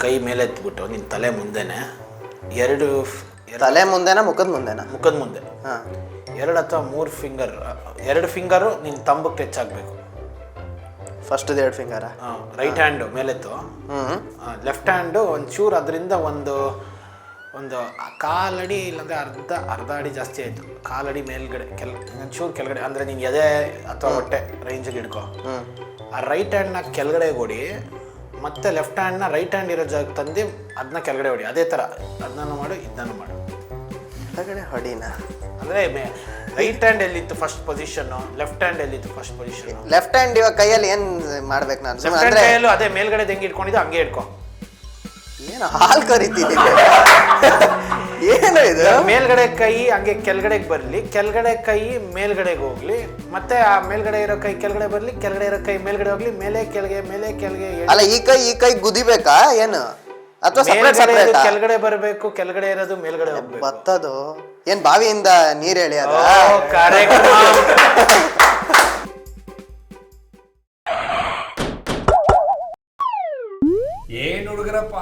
ಕೈ ಮೇಲೆ ಎತ್ಬಿಟ್ಟು ನಿನ್ನ ತಲೆ ಮುಂದೆನೆ ತಲೆ ಮುಂದೆನಾ ಮುಖದ ಮುಂದೆನಾ? ಮುಖದ ಮುಂದೆ 2 ಅಥವಾ 3 ಫಿಂಗರ್, 2 ಫಿಂಗರು ನಿನ್ನ ತಂಬಕ್ಕೆ ಟಚ್ ಆಗಬೇಕು. First 2 finger. ರೈಟ್ ಹ್ಯಾಂಡು ಮೇಲೆತ್ತು, ಲೆಫ್ಟ್ ಹ್ಯಾಂಡು ಒಂಚೂರು ಅದರಿಂದ ಒಂದು ಕಾಲಡಿ ಇಲ್ಲಾಂದರೆ ಅರ್ಧ ಅಡಿ ಜಾಸ್ತಿ ಆಯಿತು, ಕಾಲಡಿ ಮೇಲ್ಗಡೆ ಒಂಚೂರು ಕೆಳಗಡೆ ಅಂದರೆ ನೀನು ಎದೆ ಅಥವಾ ಹೊಟ್ಟೆ ರೇಂಜಿಗೆ ಹಿಡ್ಕೊ. ಆ ರೈಟ್ ಹ್ಯಾಂಡ್ನ ಕೆಳಗಡೆ ಹೊಡಿ, ಮತ್ತು ಲೆಫ್ಟ್ ಹ್ಯಾಂಡ್ನ ರೈಟ್ ಹ್ಯಾಂಡ್ ಇರೋ ಜಾಗ ತಂದು ಅದನ್ನ ಕೆಳಗಡೆ ಹೊಡಿ. ಅದೇ ಥರ ಅದನ್ನು ಮಾಡು, ಇದನ್ನು ಮಾಡು. ಕೆಳಗಡೆ ಹೊಡಿನ ಅಂದರೆ ರೈಟ್ ಹ್ಯಾಂಡ್ ಎಲ್ಲಿತ್ತು ಫಸ್ಟ್ ಪೊಸಿಷನ್ನು, ಲೆಫ್ಟ್ ಹ್ಯಾಂಡ್ ಎಲ್ಲಿತ್ತು ಫಸ್ಟ್ ಪೊಸಿಷನ್. ಲೆಫ್ಟ್ ಹ್ಯಾಂಡ್ ಇವಾಗ ಕೈಯಲ್ಲಿ ಏನು ಮಾಡ್ಬೇಕು ನಾನು? ಲೆಫ್ಟ್ ಹ್ಯಾಂಡ್ ಕೈಯಲ್ಲೂ ಅದೇ ಮೇಲ್ಗಡೆ ಹೆಂಗೆ ಇಟ್ಕೊಂಡಿದ್ದು ಹಂಗೆ ಇಟ್ಕೊ. ಏನು ಹಾಲು ಕರಿತಿದ್ದೀನಿ? ಏನು ಇದು? ಮೇಲ್ಗಡೆ ಕೈ ಹಂಗೆ ಕೆಳಗಡೆಗೆ ಬರಲಿ, ಕೆಳಗಡೆ ಕೈ ಮೇಲ್ಗಡೆಗೆ ಹೋಗ್ಲಿ, ಮತ್ತೆ ಆ ಮೇಲ್ಗಡೆ ಇರೋ ಕೈ ಕೆಳಗಡೆ ಬರಲಿ, ಕೆಳಗಡೆ ಇರೋ ಕೈ ಮೇಲ್ಗಡೆ ಹೋಗ್ಲಿ, ಮೇಲೆ ಕೆಳಗೆ ಮೇಲೆ ಕೆಳಗೆ. ಅಲ್ಲ ಈ ಕೈ ಗುದಿಬೇಕಾ ಏನು? ಅಥವಾ ಕೆಳಗಡೆ ಬರಬೇಕು, ಕೆಳಗಡೆ ಇರೋದು ಮೇಲ್ಗಡೆ ಹೋಗ್ಬೇಕು. ಬತ್ತದು ಏನ್ ಬಾವಿಯಿಂದ ನೀರ್ ಹೇಳಿ ಅದ? ಏನ್ ಹುಡುಗರಪ್ಪ